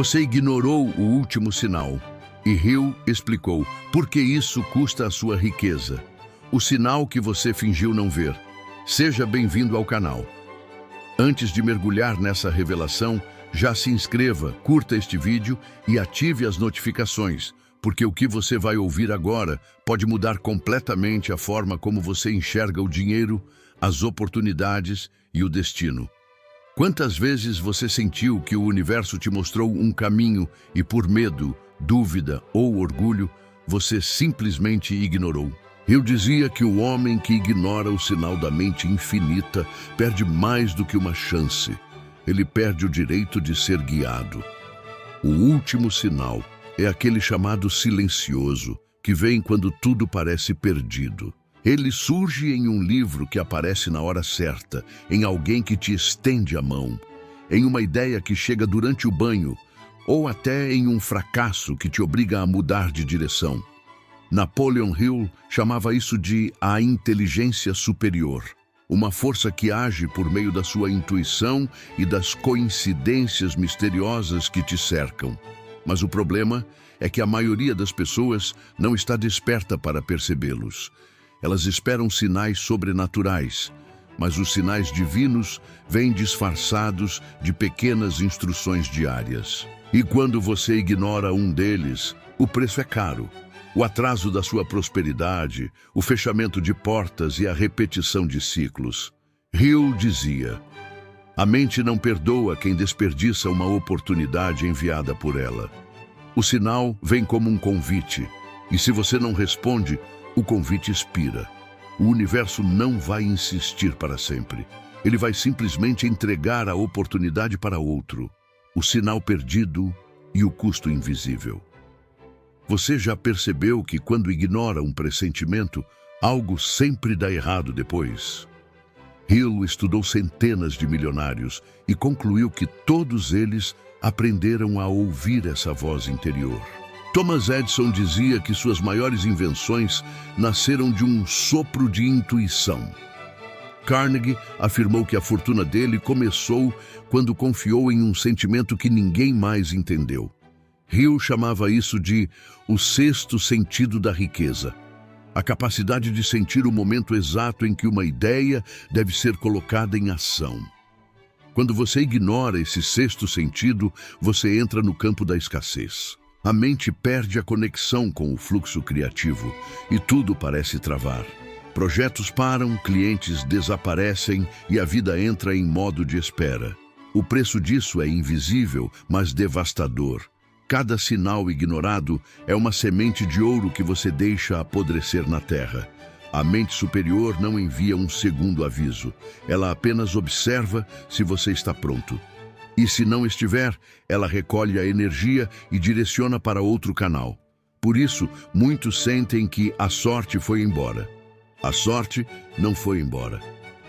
Você ignorou o último sinal. E Hill explicou por que isso custa a sua riqueza. O sinal que você fingiu não ver. Seja bem-vindo ao canal. Antes de mergulhar nessa revelação, já se inscreva, curta este vídeo e ative as notificações, porque o que você vai ouvir agora pode mudar completamente a forma como você enxerga o dinheiro, as oportunidades e o destino. Quantas vezes você sentiu que o universo te mostrou um caminho e por medo, dúvida ou orgulho, você simplesmente ignorou? Eu dizia que o homem que ignora o sinal da mente infinita perde mais do que uma chance. Ele perde o direito de ser guiado. O último sinal é aquele chamado silencioso, que vem quando tudo parece perdido. Ele surge em um livro que aparece na hora certa, em alguém que te estende a mão, em uma ideia que chega durante o banho, ou até em um fracasso que te obriga a mudar de direção. Napoleon Hill chamava isso de a inteligência superior, uma força que age por meio da sua intuição e das coincidências misteriosas que te cercam. Mas o problema é que a maioria das pessoas não está desperta para percebê-los. Elas esperam sinais sobrenaturais, mas os sinais divinos vêm disfarçados de pequenas instruções diárias. E quando você ignora um deles, o preço é caro. O atraso da sua prosperidade, o fechamento de portas e a repetição de ciclos. Hill dizia: a mente não perdoa quem desperdiça uma oportunidade enviada por ela. O sinal vem como um convite, e se você não responde, o convite expira. O universo não vai insistir para sempre. Ele vai simplesmente entregar a oportunidade para outro. O sinal perdido e o custo invisível. Você já percebeu que quando ignora um pressentimento, algo sempre dá errado depois? Hill estudou centenas de milionários e concluiu que todos eles aprenderam a ouvir essa voz interior. Thomas Edison dizia que suas maiores invenções nasceram de um sopro de intuição. Carnegie afirmou que a fortuna dele começou quando confiou em um sentimento que ninguém mais entendeu. Hill chamava isso de o sexto sentido da riqueza, a capacidade de sentir o momento exato em que uma ideia deve ser colocada em ação. Quando você ignora esse sexto sentido, você entra no campo da escassez. A mente perde a conexão com o fluxo criativo e tudo parece travar. Projetos param, clientes desaparecem e a vida entra em modo de espera. O preço disso é invisível, mas devastador. Cada sinal ignorado é uma semente de ouro que você deixa apodrecer na terra. A mente superior não envia um segundo aviso. Ela apenas observa se você está pronto. E se não estiver, ela recolhe a energia e direciona para outro canal. Por isso, muitos sentem que a sorte foi embora. A sorte não foi embora.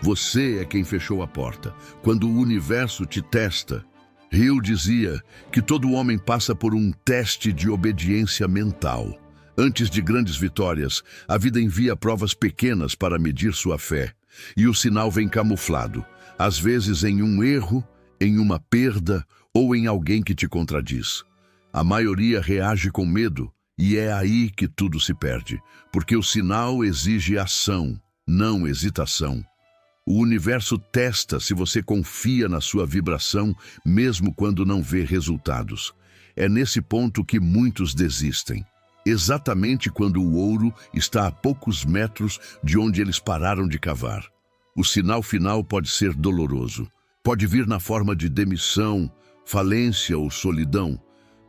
Você é quem fechou a porta. Quando o universo te testa, Hill dizia que todo homem passa por um teste de obediência mental. Antes de grandes vitórias, a vida envia provas pequenas para medir sua fé. E o sinal vem camuflado, às vezes em um erro, em uma perda ou em alguém que te contradiz. A maioria reage com medo e é aí que tudo se perde, porque o sinal exige ação, não hesitação. O universo testa se você confia na sua vibração, mesmo quando não vê resultados. É nesse ponto que muitos desistem. Exatamente quando o ouro está a poucos metros de onde eles pararam de cavar. O sinal final pode ser doloroso. Pode vir na forma de demissão, falência ou solidão.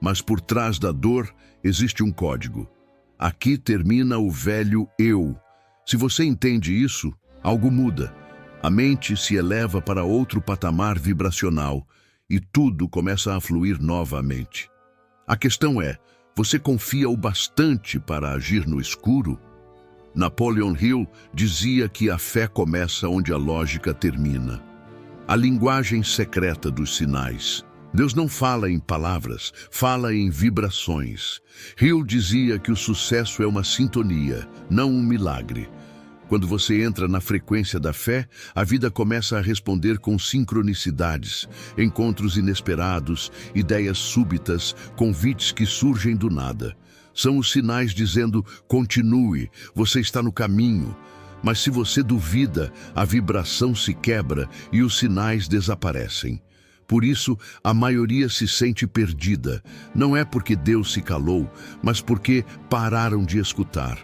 Mas por trás da dor existe um código. Aqui termina o velho eu. Se você entende isso, algo muda. A mente se eleva para outro patamar vibracional e tudo começa a fluir novamente. A questão é, você confia o bastante para agir no escuro? Napoleon Hill dizia que a fé começa onde a lógica termina. A linguagem secreta dos sinais. Deus não fala em palavras, fala em vibrações. Hill dizia que o sucesso é uma sintonia, não um milagre. Quando você entra na frequência da fé, a vida começa a responder com sincronicidades, encontros inesperados, ideias súbitas, convites que surgem do nada. São os sinais dizendo: continue, você está no caminho. Mas se você duvida, a vibração se quebra e os sinais desaparecem. Por isso, a maioria se sente perdida. Não é porque Deus se calou, mas porque pararam de escutar.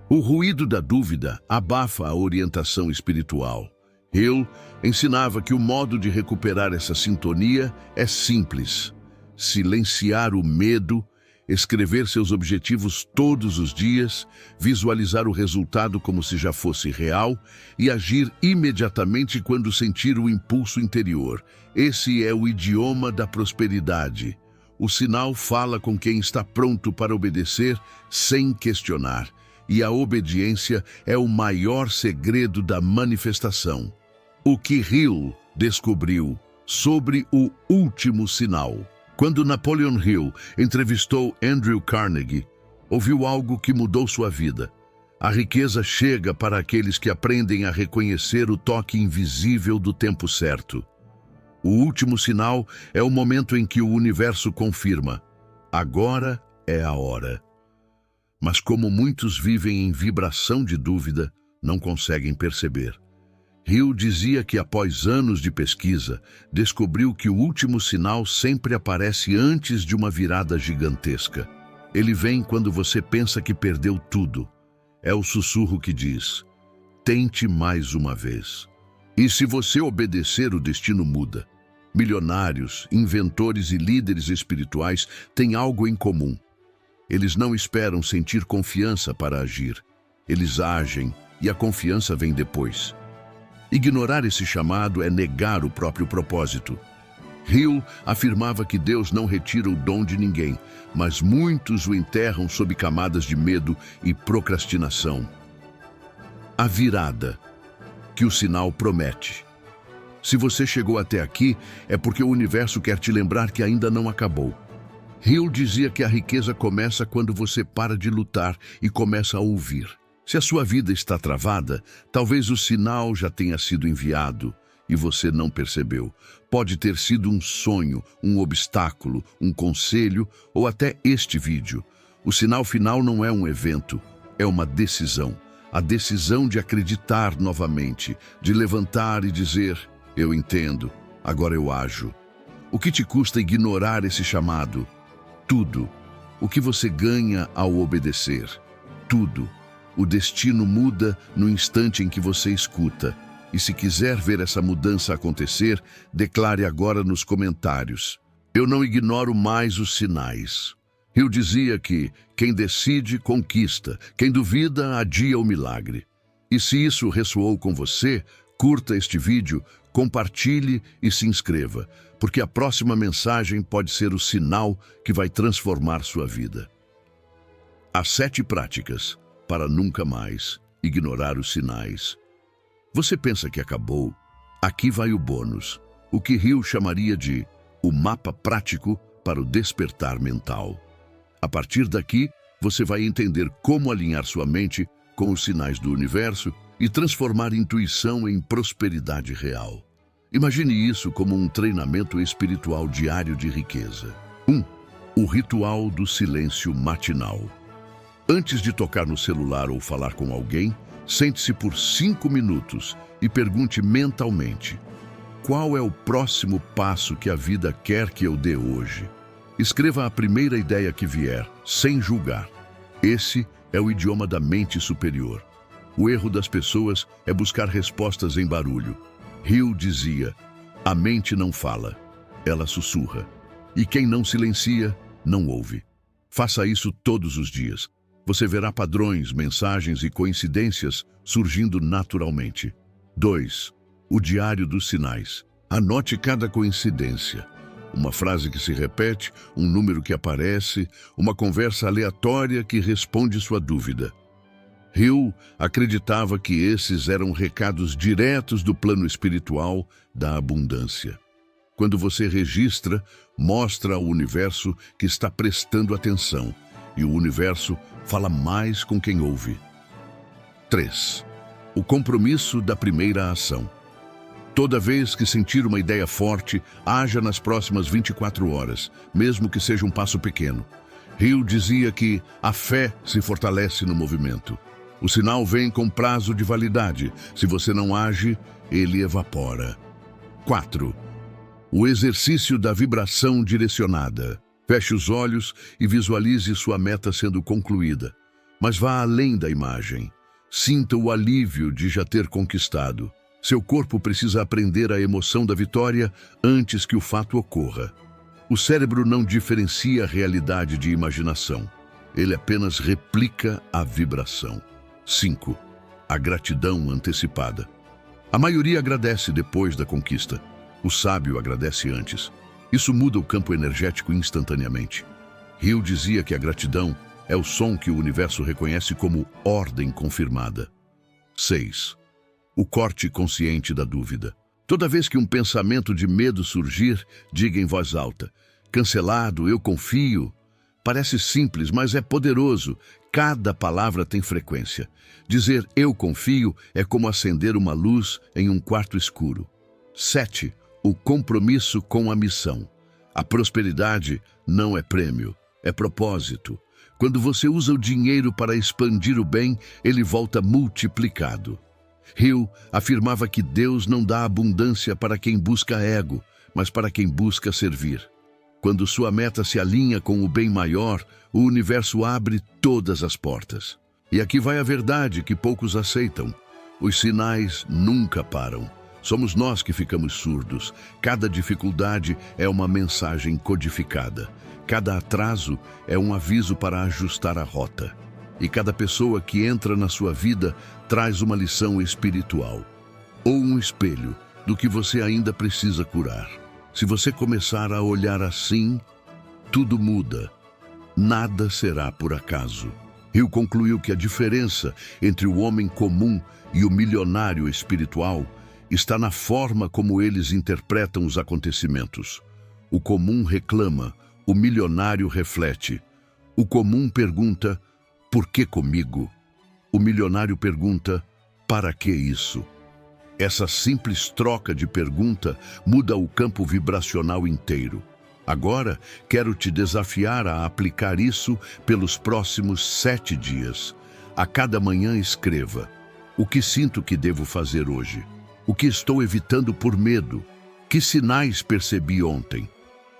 O ruído da dúvida abafa a orientação espiritual. Hill ensinava que o modo de recuperar essa sintonia é simples: silenciar o medo, escrever seus objetivos todos os dias, visualizar o resultado como se já fosse real e agir imediatamente quando sentir o impulso interior. Esse é o idioma da prosperidade. O sinal fala com quem está pronto para obedecer sem questionar. E a obediência é o maior segredo da manifestação. O que Hill descobriu sobre o último sinal. Quando Napoleon Hill entrevistou Andrew Carnegie, ouviu algo que mudou sua vida. A riqueza chega para aqueles que aprendem a reconhecer o toque invisível do tempo certo. O último sinal é o momento em que o universo confirma: agora é a hora. Mas como muitos vivem em vibração de dúvida, não conseguem perceber. Hill dizia que após anos de pesquisa, descobriu que o último sinal sempre aparece antes de uma virada gigantesca. Ele vem quando você pensa que perdeu tudo. É o sussurro que diz: tente mais uma vez. E se você obedecer, o destino muda. Milionários, inventores e líderes espirituais têm algo em comum. Eles não esperam sentir confiança para agir. Eles agem e a confiança vem depois. Ignorar esse chamado é negar o próprio propósito. Hill afirmava que Deus não retira o dom de ninguém, mas muitos o enterram sob camadas de medo e procrastinação. A virada que o sinal promete. Se você chegou até aqui, é porque o universo quer te lembrar que ainda não acabou. Hill dizia que a riqueza começa quando você para de lutar e começa a ouvir. Se a sua vida está travada, talvez o sinal já tenha sido enviado e você não percebeu. Pode ter sido um sonho, um obstáculo, um conselho ou até este vídeo. O sinal final não é um evento, é uma decisão. A decisão de acreditar novamente, de levantar e dizer: eu entendo, agora eu ajo. O que te custa ignorar esse chamado? Tudo. O que você ganha ao obedecer? Tudo. O destino muda no instante em que você escuta. E se quiser ver essa mudança acontecer, declare agora nos comentários: eu não ignoro mais os sinais. Hill dizia que quem decide, conquista. Quem duvida, adia o milagre. E se isso ressoou com você, curta este vídeo, compartilhe e se inscreva, porque a próxima mensagem pode ser o sinal que vai transformar sua vida. As 7 práticas para nunca mais ignorar os sinais. Você pensa que acabou? Aqui vai o bônus, o que Hill chamaria de o mapa prático para o despertar mental. A partir daqui, você vai entender como alinhar sua mente com os sinais do universo e transformar intuição em prosperidade real. Imagine isso como um treinamento espiritual diário de riqueza. 1. O ritual do silêncio matinal. Antes de tocar no celular ou falar com alguém, sente-se por 5 minutos e pergunte mentalmente: qual é o próximo passo que a vida quer que eu dê hoje? Escreva a primeira ideia que vier, sem julgar. Esse é o idioma da mente superior. O erro das pessoas é buscar respostas em barulho. Hill dizia: a mente não fala, ela sussurra. E quem não silencia, não ouve. Faça isso todos os dias. Você verá padrões, mensagens e coincidências surgindo naturalmente. 2. O diário dos sinais. Anote cada coincidência. Uma frase que se repete, um número que aparece, uma conversa aleatória que responde sua dúvida. Hill acreditava que esses eram recados diretos do plano espiritual da abundância. Quando você registra, mostra ao universo que está prestando atenção, e o universo fala mais com quem ouve. 3. O compromisso da primeira ação. Toda vez que sentir uma ideia forte, haja nas próximas 24 horas, mesmo que seja um passo pequeno. Hill dizia que a fé se fortalece no movimento. O sinal vem com prazo de validade. Se você não age, ele evapora. 4. O exercício da vibração direcionada. Feche os olhos e visualize sua meta sendo concluída. Mas vá além da imagem. Sinta o alívio de já ter conquistado. Seu corpo precisa aprender a emoção da vitória antes que o fato ocorra. O cérebro não diferencia a realidade de imaginação. Ele apenas replica a vibração. 5. A gratidão antecipada. A maioria agradece depois da conquista. O sábio agradece antes. Isso muda o campo energético instantaneamente. Hill dizia que a gratidão é o som que o universo reconhece como ordem confirmada. 6. O corte consciente da dúvida. Toda vez que um pensamento de medo surgir, diga em voz alta: cancelado, eu confio. Parece simples, mas é poderoso. Cada palavra tem frequência. Dizer eu confio é como acender uma luz em um quarto escuro. 7. O compromisso com a missão. A prosperidade não é prêmio, é propósito. Quando você usa o dinheiro para expandir o bem, ele volta multiplicado. Hill afirmava que Deus não dá abundância para quem busca ego, mas para quem busca servir. Quando sua meta se alinha com o bem maior, o universo abre todas as portas. E aqui vai a verdade que poucos aceitam. Os sinais nunca param. Somos nós que ficamos surdos. Cada dificuldade é uma mensagem codificada. Cada atraso é um aviso para ajustar a rota. E cada pessoa que entra na sua vida traz uma lição espiritual, ou um espelho do que você ainda precisa curar. Se você começar a olhar assim, tudo muda. Nada será por acaso. Hill concluiu que a diferença entre o homem comum e o milionário espiritual está na forma como eles interpretam os acontecimentos. O comum reclama, o milionário reflete. O comum pergunta: por que comigo? O milionário pergunta: para que isso? Essa simples troca de pergunta muda o campo vibracional inteiro. Agora, quero te desafiar a aplicar isso pelos próximos 7 dias. A cada manhã escreva: o que sinto que devo fazer hoje? O que estou evitando por medo? Que sinais percebi ontem?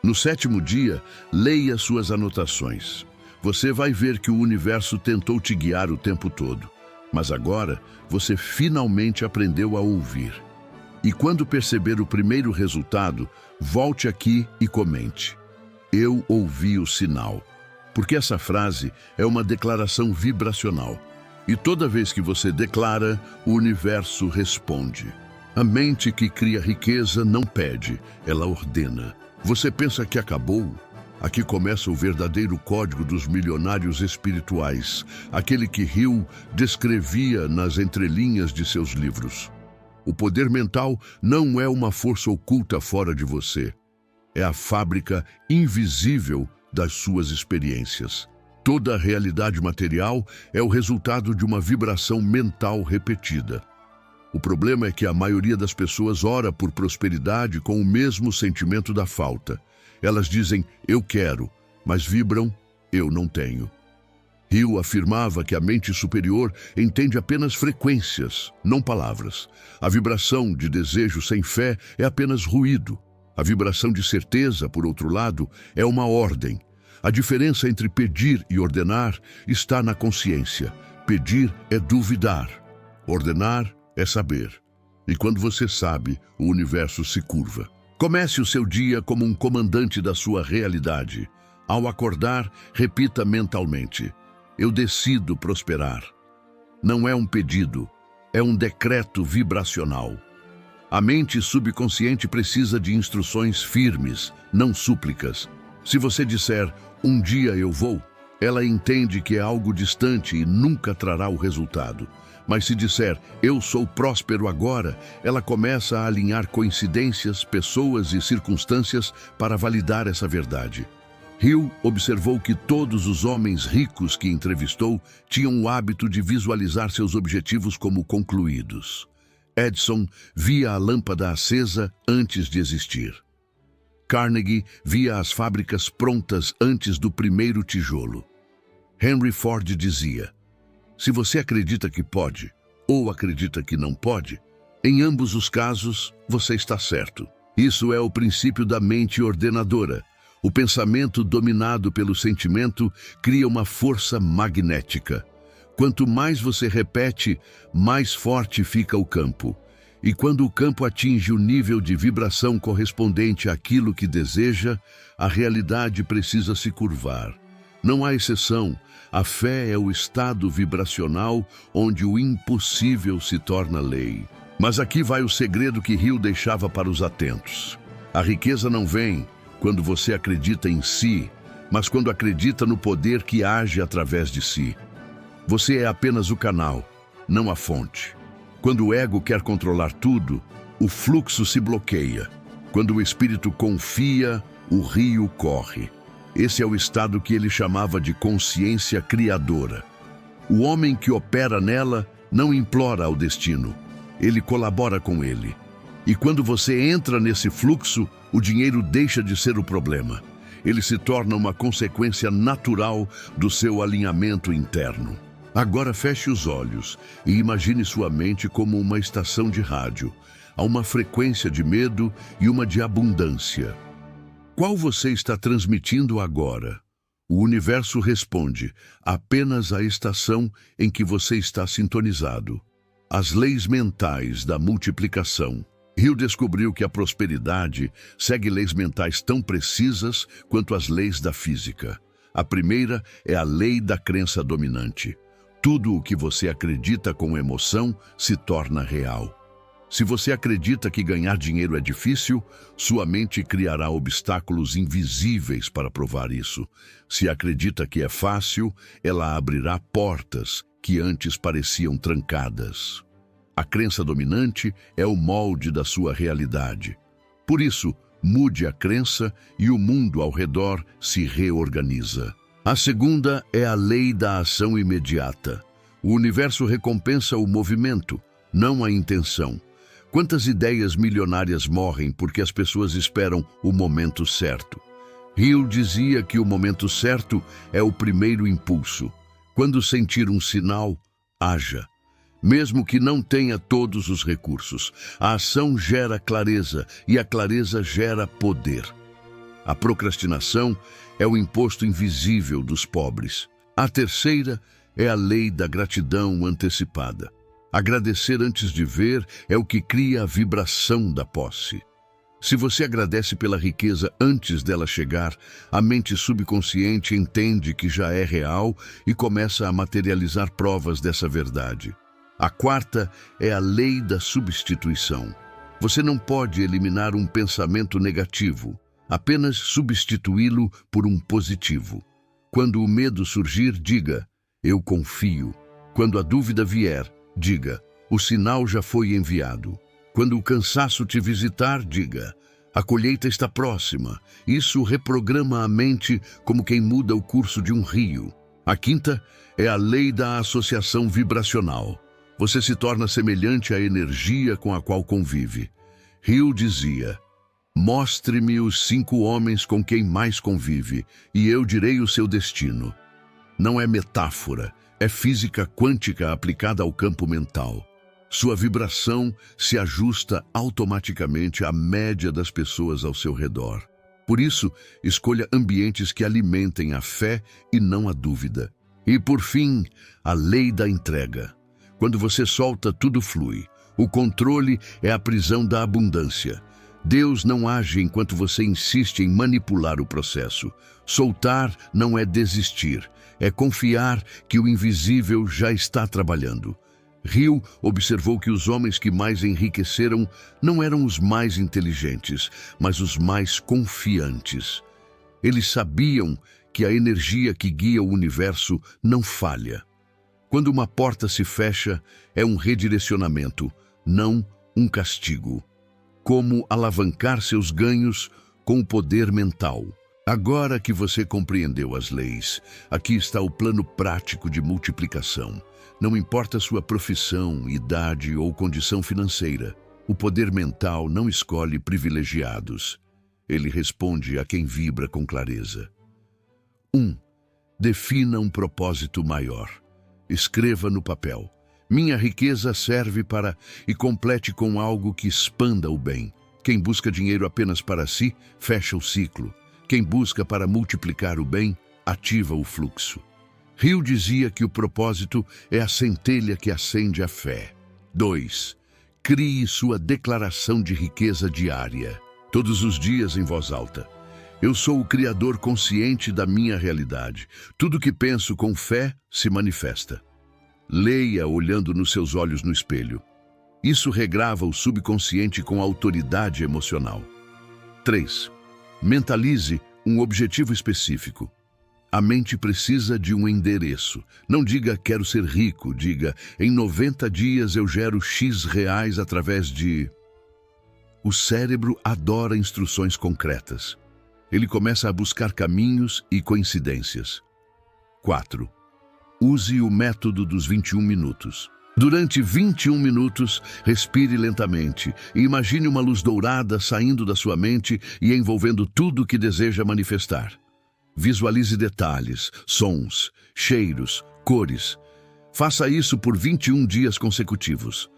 No 7º dia, leia suas anotações. Você vai ver que o universo tentou te guiar o tempo todo, mas agora você finalmente aprendeu a ouvir. E quando perceber o primeiro resultado, volte aqui e comente: eu ouvi o sinal. Porque essa frase é uma declaração vibracional. E toda vez que você declara, o universo responde. A mente que cria riqueza não pede, ela ordena. Você pensa que acabou? Aqui começa o verdadeiro código dos milionários espirituais, aquele que Hill descrevia nas entrelinhas de seus livros. O poder mental não é uma força oculta fora de você. É a fábrica invisível das suas experiências. Toda a realidade material é o resultado de uma vibração mental repetida. O problema é que a maioria das pessoas ora por prosperidade com o mesmo sentimento da falta. Elas dizem, eu quero, mas vibram, eu não tenho. Hill afirmava que a mente superior entende apenas frequências, não palavras. A vibração de desejo sem fé é apenas ruído. A vibração de certeza, por outro lado, é uma ordem. A diferença entre pedir e ordenar está na consciência. Pedir é duvidar. Ordenar é saber. E quando você sabe, o universo se curva. Comece o seu dia como um comandante da sua realidade. Ao acordar, repita mentalmente: eu decido prosperar. Não é um pedido, é um decreto vibracional. A mente subconsciente precisa de instruções firmes, não súplicas. Se você disser, um dia eu vou, ela entende que é algo distante e nunca trará o resultado. Mas se disser, eu sou próspero agora, ela começa a alinhar coincidências, pessoas e circunstâncias para validar essa verdade. Hill observou que todos os homens ricos que entrevistou tinham o hábito de visualizar seus objetivos como concluídos. Edison via a lâmpada acesa antes de existir. Carnegie via as fábricas prontas antes do primeiro tijolo. Henry Ford dizia: se você acredita que pode ou acredita que não pode, em ambos os casos você está certo. Isso é o princípio da mente ordenadora. O pensamento dominado pelo sentimento cria uma força magnética. Quanto mais você repete, mais forte fica o campo. E quando o campo atinge o nível de vibração correspondente àquilo que deseja, a realidade precisa se curvar. Não há exceção. A fé é o estado vibracional onde o impossível se torna lei. Mas aqui vai o segredo que Hill deixava para os atentos. A riqueza não vem quando você acredita em si, mas quando acredita no poder que age através de si. Você é apenas o canal, não a fonte. Quando o ego quer controlar tudo, o fluxo se bloqueia. Quando o espírito confia, o rio corre. Esse é o estado que ele chamava de consciência criadora. O homem que opera nela não implora ao destino, ele colabora com ele. E quando você entra nesse fluxo, o dinheiro deixa de ser o problema. Ele se torna uma consequência natural do seu alinhamento interno. Agora feche os olhos e imagine sua mente como uma estação de rádio. Há uma frequência de medo e uma de abundância. Qual você está transmitindo agora? O universo responde apenas à estação em que você está sintonizado. As leis mentais da multiplicação. Hill descobriu que a prosperidade segue leis mentais tão precisas quanto as leis da física. A primeira é a lei da crença dominante. Tudo o que você acredita com emoção se torna real. Se você acredita que ganhar dinheiro é difícil, sua mente criará obstáculos invisíveis para provar isso. Se acredita que é fácil, ela abrirá portas que antes pareciam trancadas. A crença dominante é o molde da sua realidade. Por isso, mude a crença e o mundo ao redor se reorganiza. A segunda é a lei da ação imediata. O universo recompensa o movimento, não a intenção. Quantas ideias milionárias morrem porque as pessoas esperam o momento certo? Hill dizia que o momento certo é o primeiro impulso. Quando sentir um sinal, haja. Mesmo que não tenha todos os recursos, a ação gera clareza e a clareza gera poder. A procrastinação é o imposto invisível dos pobres. A terceira é a lei da gratidão antecipada. Agradecer antes de ver é o que cria a vibração da posse. Se você agradece pela riqueza antes dela chegar, a mente subconsciente entende que já é real e começa a materializar provas dessa verdade. A quarta é a lei da substituição. Você não pode eliminar um pensamento negativo, apenas substituí-lo por um positivo. Quando o medo surgir, diga: eu confio. Quando a dúvida vier, diga: o sinal já foi enviado. Quando o cansaço te visitar, diga: a colheita está próxima. Isso reprograma a mente como quem muda o curso de um rio. A quinta é a lei da associação vibracional. Você se torna semelhante à energia com a qual convive. Hill dizia: mostre-me os 5 homens com quem mais convive, e eu direi o seu destino. Não é metáfora, é física quântica aplicada ao campo mental. Sua vibração se ajusta automaticamente à média das pessoas ao seu redor. Por isso, escolha ambientes que alimentem a fé e não a dúvida. E, por fim, a lei da entrega. Quando você solta, tudo flui. O controle é a prisão da abundância. Deus não age enquanto você insiste em manipular o processo. Soltar não é desistir, é confiar que o invisível já está trabalhando. Hill observou que os homens que mais enriqueceram não eram os mais inteligentes, mas os mais confiantes. Eles sabiam que a energia que guia o universo não falha. Quando uma porta se fecha, é um redirecionamento, não um castigo. Como alavancar seus ganhos com o poder mental. Agora que você compreendeu as leis, aqui está o plano prático de multiplicação. Não importa sua profissão, idade ou condição financeira, o poder mental não escolhe privilegiados. Ele responde a quem vibra com clareza. 1. Defina um propósito maior. Escreva no papel. Minha riqueza serve para... e complete com algo que expanda o bem. Quem busca dinheiro apenas para si, fecha o ciclo. Quem busca para multiplicar o bem, ativa o fluxo. Hill dizia que o propósito é a centelha que acende a fé. 2. Crie sua declaração de riqueza diária. Todos os dias em voz alta. Eu sou o criador consciente da minha realidade. Tudo que penso com fé se manifesta. Leia olhando nos seus olhos no espelho. Isso regrava o subconsciente com autoridade emocional. 3. Mentalize um objetivo específico. A mente precisa de um endereço. Não diga quero ser rico, diga em 90 dias eu gero X reais através de... O cérebro adora instruções concretas. Ele começa a buscar caminhos e coincidências. 4. Use o método dos 21 minutos. Durante 21 minutos, respire lentamente e imagine uma luz dourada saindo da sua mente e envolvendo tudo o que deseja manifestar. Visualize detalhes, sons, cheiros, cores. Faça isso por 21 dias consecutivos.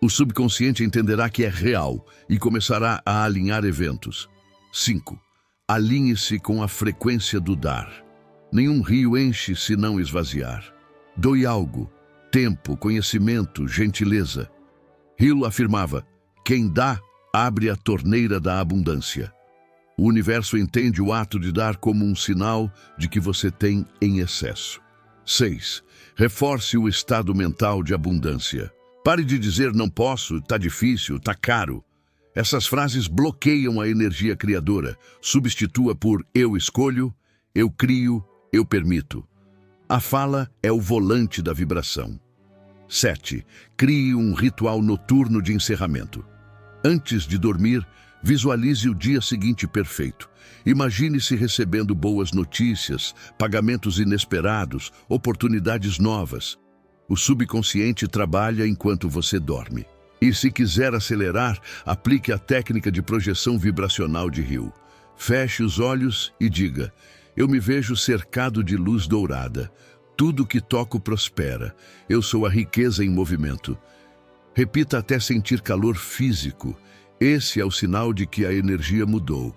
O subconsciente entenderá que é real e começará a alinhar eventos. 5. Alinhe-se com a frequência do dar. Nenhum rio enche se não esvaziar. Doe algo. Tempo, conhecimento, gentileza. Hill afirmava, quem dá, abre a torneira da abundância. O universo entende o ato de dar como um sinal de que você tem em excesso. 6. Reforce o estado mental de abundância. Pare de dizer não posso, tá difícil, tá caro. Essas frases bloqueiam a energia criadora. Substitua por eu escolho, eu crio, eu permito. A fala é o volante da vibração. 7. Crie um ritual noturno de encerramento. Antes de dormir, visualize o dia seguinte perfeito. Imagine-se recebendo boas notícias, pagamentos inesperados, oportunidades novas. O subconsciente trabalha enquanto você dorme. E se quiser acelerar, aplique a técnica de projeção vibracional de Hill. Feche os olhos e diga, eu me vejo cercado de luz dourada. Tudo que toco prospera. Eu sou a riqueza em movimento. Repita até sentir calor físico. Esse é o sinal de que a energia mudou.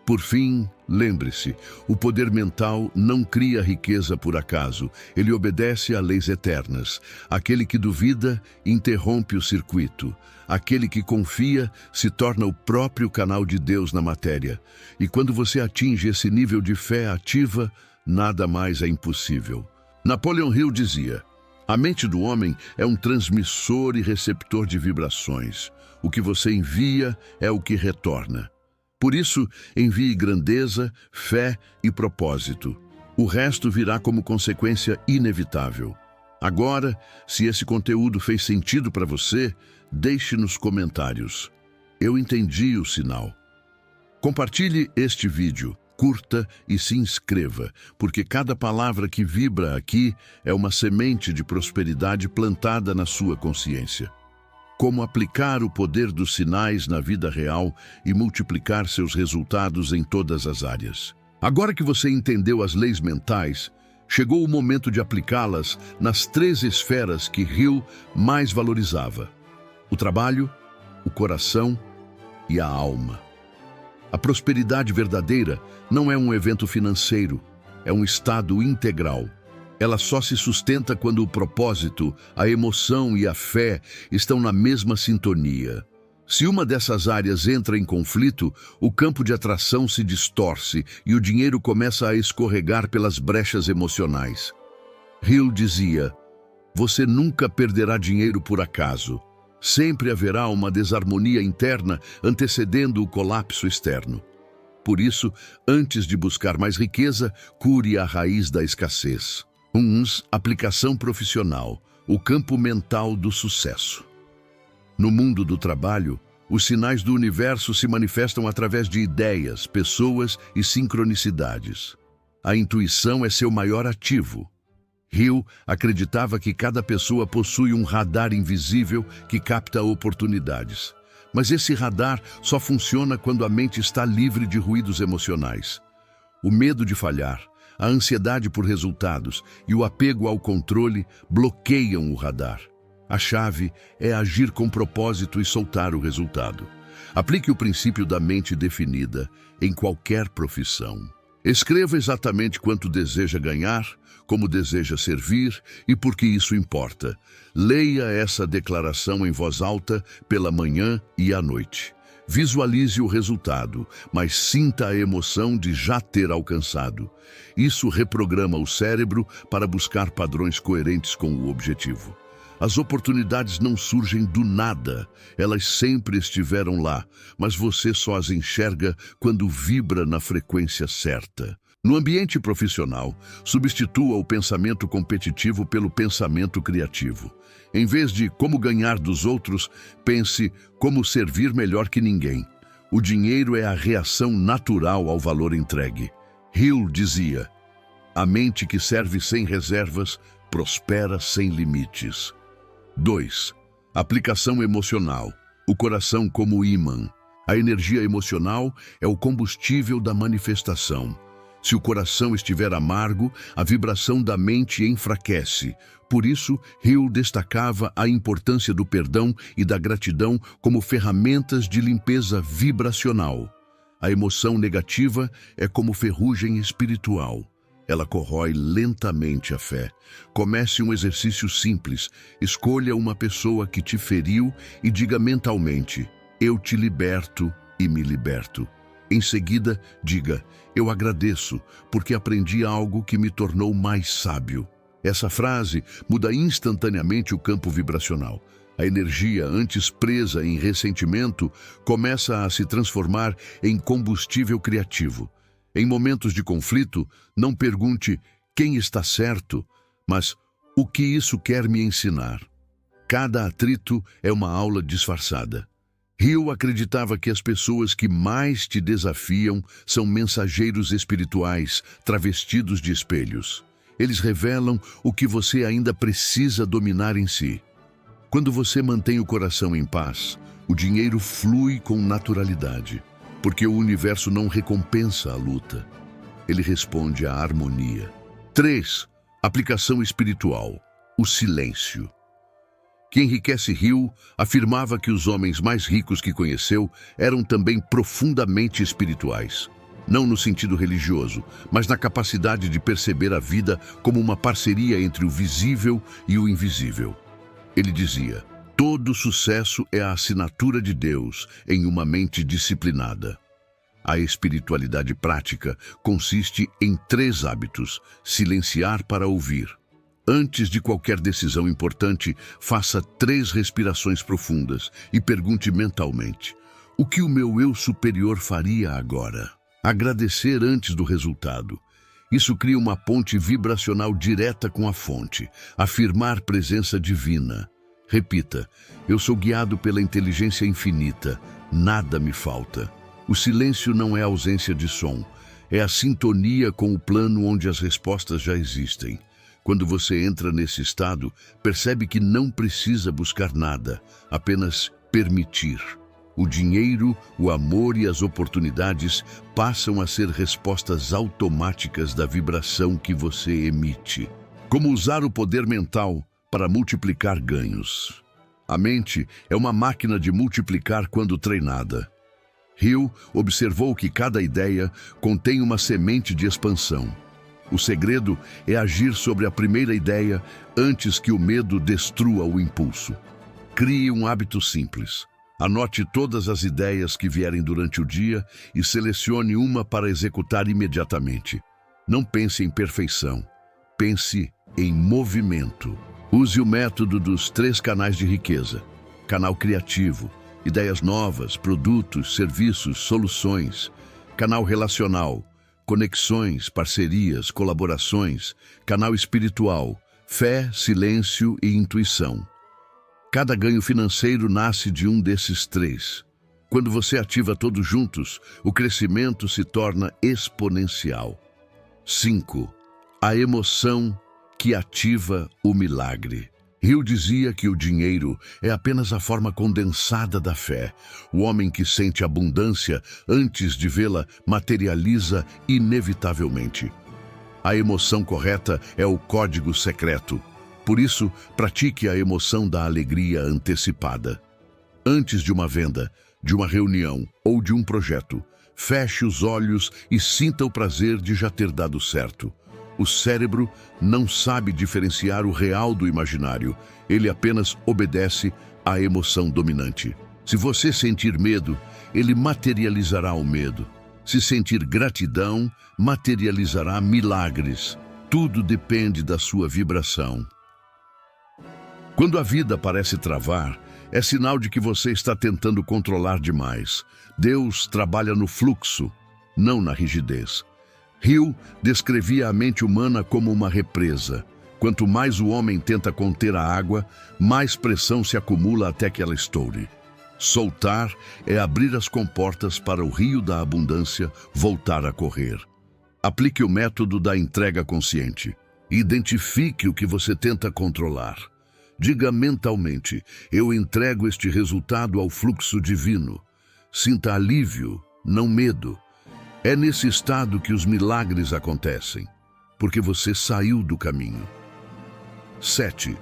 Por fim, lembre-se, o poder mental não cria riqueza por acaso. Ele obedece a leis eternas. Aquele que duvida, interrompe o circuito. Aquele que confia, se torna o próprio canal de Deus na matéria. E quando você atinge esse nível de fé ativa, nada mais é impossível. Napoleon Hill dizia, a mente do homem é um transmissor e receptor de vibrações. O que você envia é o que retorna. Por isso, envie grandeza, fé e propósito. O resto virá como consequência inevitável. Agora, se esse conteúdo fez sentido para você, deixe nos comentários. Eu entendi o sinal. Compartilhe este vídeo, curta e se inscreva, porque cada palavra que vibra aqui é uma semente de prosperidade plantada na sua consciência. Como aplicar o poder dos sinais na vida real e multiplicar seus resultados em todas as áreas. Agora que você entendeu as leis mentais, chegou o momento de aplicá-las nas 3 esferas que Hill mais valorizava: o trabalho, o coração e a alma. A prosperidade verdadeira não é um evento financeiro, é um estado integral. Ela só se sustenta quando o propósito, a emoção e a fé estão na mesma sintonia. Se uma dessas áreas entra em conflito, o campo de atração se distorce e o dinheiro começa a escorregar pelas brechas emocionais. Hill dizia, você nunca perderá dinheiro por acaso. Sempre haverá uma desarmonia interna antecedendo o colapso externo. Por isso, antes de buscar mais riqueza, cure a raiz da escassez. Aplicação profissional, o campo mental do sucesso. No mundo do trabalho, Os sinais do universo se manifestam através de ideias, pessoas e sincronicidades. A intuição é seu maior ativo. Hill acreditava que cada pessoa possui um radar invisível que capta oportunidades. Mas esse radar só funciona quando a mente está livre de ruídos emocionais. O medo de falhar, a ansiedade por resultados e o apego ao controle bloqueiam o radar. A chave é agir com propósito e soltar o resultado. Aplique o princípio da mente definida em qualquer profissão. Escreva exatamente quanto deseja ganhar, como deseja servir e por que isso importa. Leia essa declaração em voz alta pela manhã e à noite. Visualize o resultado, mas sinta a emoção de já ter alcançado. Isso reprograma o cérebro para buscar padrões coerentes com o objetivo. As oportunidades não surgem do nada, elas sempre estiveram lá, mas você só as enxerga quando vibra na frequência certa. No ambiente profissional, substitua o pensamento competitivo pelo pensamento criativo. Em vez de como ganhar dos outros, pense como servir melhor que ninguém. O dinheiro é a reação natural ao valor entregue. Hill dizia: a mente que serve sem reservas prospera sem limites. 2. Aplicação emocional. O coração como ímã. A energia emocional é o combustível da manifestação. Se o coração estiver amargo, a vibração da mente enfraquece. Por isso, Hill destacava a importância do perdão e da gratidão como ferramentas de limpeza vibracional. A emoção negativa é como ferrugem espiritual. Ela corrói lentamente a fé. Comece um exercício simples. Escolha uma pessoa que te feriu e diga mentalmente: eu te liberto e me liberto. Em seguida, diga: eu agradeço, porque aprendi algo que me tornou mais sábio. Essa frase muda instantaneamente o campo vibracional. A energia, antes presa em ressentimento, começa a se transformar em combustível criativo. Em momentos de conflito, não pergunte quem está certo, mas o que isso quer me ensinar. Cada atrito é uma aula disfarçada. Hill acreditava que as pessoas que mais te desafiam são mensageiros espirituais travestidos de espelhos. Eles revelam o que você ainda precisa dominar em si. Quando você mantém o coração em paz, o dinheiro flui com naturalidade, porque o universo não recompensa a luta. Ele responde à harmonia. 3. Aplicação espiritual. O silêncio. Que enriquece Hill afirmava que os homens mais ricos que conheceu eram também profundamente espirituais. Não no sentido religioso, mas na capacidade de perceber a vida como uma parceria entre o visível e o invisível. Ele dizia: todo sucesso é a assinatura de Deus em uma mente disciplinada. A espiritualidade prática consiste em 3 hábitos: silenciar para ouvir. Antes de qualquer decisão importante, faça 3 respirações profundas e pergunte mentalmente: o que o meu eu superior faria agora? Agradecer antes do resultado. Isso cria uma ponte vibracional direta com a fonte. Afirmar presença divina. Repita: eu sou guiado pela inteligência infinita, nada me falta. O silêncio não é ausência de som, é a sintonia com o plano onde as respostas já existem. Quando você entra nesse estado, percebe que não precisa buscar nada, apenas permitir. O dinheiro, o amor e as oportunidades passam a ser respostas automáticas da vibração que você emite. Como usar o poder mental para multiplicar ganhos. A mente é uma máquina de multiplicar quando treinada. Hill observou que cada ideia contém uma semente de expansão. O segredo é agir sobre a primeira ideia antes que o medo destrua o impulso. Crie um hábito simples. Anote todas as ideias que vierem durante o dia e selecione uma para executar imediatamente. Não pense em perfeição, pense em movimento. Use o método dos 3 canais de riqueza. Canal criativo, ideias novas, produtos, serviços, soluções. Canal relacional, conexões, parcerias, colaborações. Canal espiritual, fé, silêncio e intuição. Cada ganho financeiro nasce de um desses 3. Quando você ativa todos juntos, o crescimento se torna exponencial. 5. A emoção que ativa o milagre. Hill dizia que o dinheiro é apenas a forma condensada da fé. O homem que sente abundância antes de vê-la materializa inevitavelmente. A emoção correta é o código secreto. Por isso, pratique a emoção da alegria antecipada. Antes de uma venda, de uma reunião ou de um projeto, feche os olhos e sinta o prazer de já ter dado certo. O cérebro não sabe diferenciar o real do imaginário. Ele apenas obedece à emoção dominante. Se você sentir medo, ele materializará o medo. Se sentir gratidão, materializará milagres. Tudo depende da sua vibração. Quando a vida parece travar, é sinal de que você está tentando controlar demais. Deus trabalha no fluxo, não na rigidez. Hill descrevia a mente humana como uma represa. Quanto mais o homem tenta conter a água, mais pressão se acumula até que ela estoure. Soltar é abrir as comportas para o rio da abundância voltar a correr. Aplique o método da entrega consciente. Identifique o que você tenta controlar. Diga mentalmente: eu entrego este resultado ao fluxo divino. Sinta alívio, não medo. É nesse estado que os milagres acontecem, porque você saiu do caminho. 7.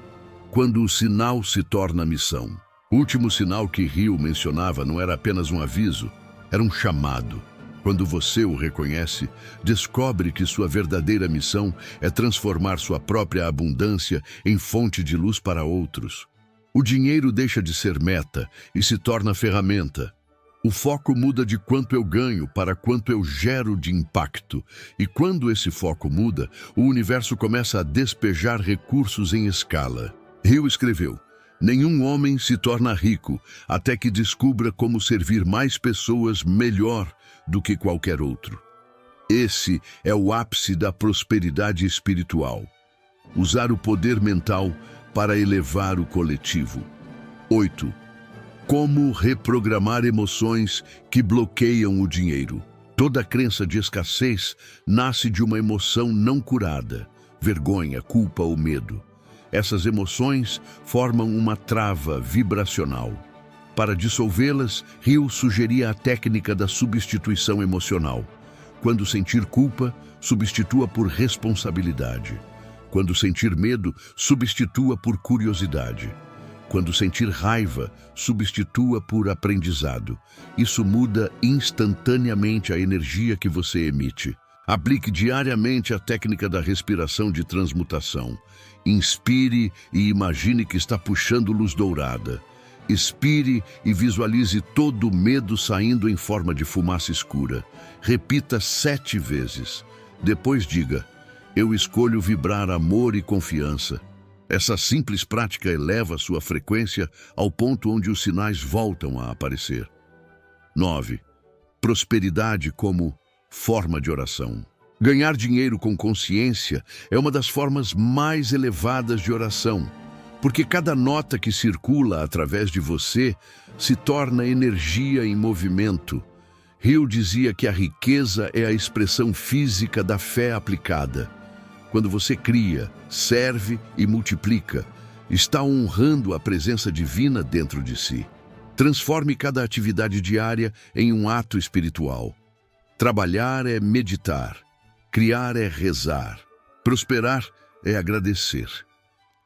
Quando o sinal se torna missão. O último sinal que Hill mencionava não era apenas um aviso, era um chamado. Quando você o reconhece, descobre que sua verdadeira missão é transformar sua própria abundância em fonte de luz para outros. O dinheiro deixa de ser meta e se torna ferramenta. O foco muda de quanto eu ganho para quanto eu gero de impacto. E quando esse foco muda, o universo começa a despejar recursos em escala. Hill escreveu: nenhum homem se torna rico até que descubra como servir mais pessoas melhor do que qualquer outro. Esse é o ápice da prosperidade espiritual. Usar o poder mental para elevar o coletivo. 8. Como reprogramar emoções que bloqueiam o dinheiro. Toda crença de escassez nasce de uma emoção não curada: vergonha, culpa ou medo. Essas emoções formam uma trava vibracional. Para dissolvê-las, Hill sugeria a técnica da substituição emocional. Quando sentir culpa, substitua por responsabilidade. Quando sentir medo, substitua por curiosidade. Quando sentir raiva, substitua por aprendizado. Isso muda instantaneamente a energia que você emite. Aplique diariamente a técnica da respiração de transmutação. Inspire e imagine que está puxando luz dourada. Expire e visualize todo o medo saindo em forma de fumaça escura. Repita 7 vezes. Depois diga: eu escolho vibrar amor e confiança. Essa simples prática eleva sua frequência ao ponto onde os sinais voltam a aparecer. 9. Prosperidade como forma de oração. Ganhar dinheiro com consciência é uma das formas mais elevadas de oração, porque cada nota que circula através de você se torna energia em movimento. Hill dizia que a riqueza é a expressão física da fé aplicada. Quando você cria, serve e multiplica, está honrando a presença divina dentro de si. Transforme cada atividade diária em um ato espiritual. Trabalhar é meditar. Criar é rezar. Prosperar é agradecer.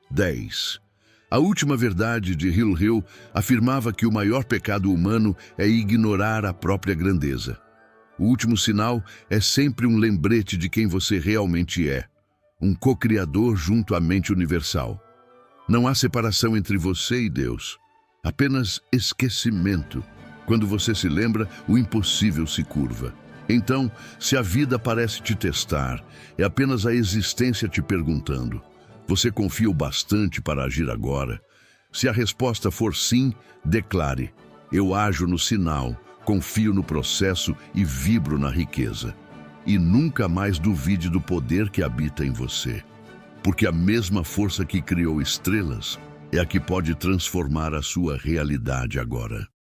10. A última verdade de Hill afirmava que o maior pecado humano é ignorar a própria grandeza. O último sinal é sempre um lembrete de quem você realmente é. Um co-criador junto à mente universal. Não há separação entre você e Deus, apenas esquecimento. Quando você se lembra, o impossível se curva. Então, se a vida parece te testar, é apenas a existência te perguntando: você confia o bastante para agir agora? Se a resposta for sim, declare: eu ajo no sinal, confio no processo e vibro na riqueza. E nunca mais duvide do poder que habita em você, porque a mesma força que criou estrelas é a que pode transformar a sua realidade agora.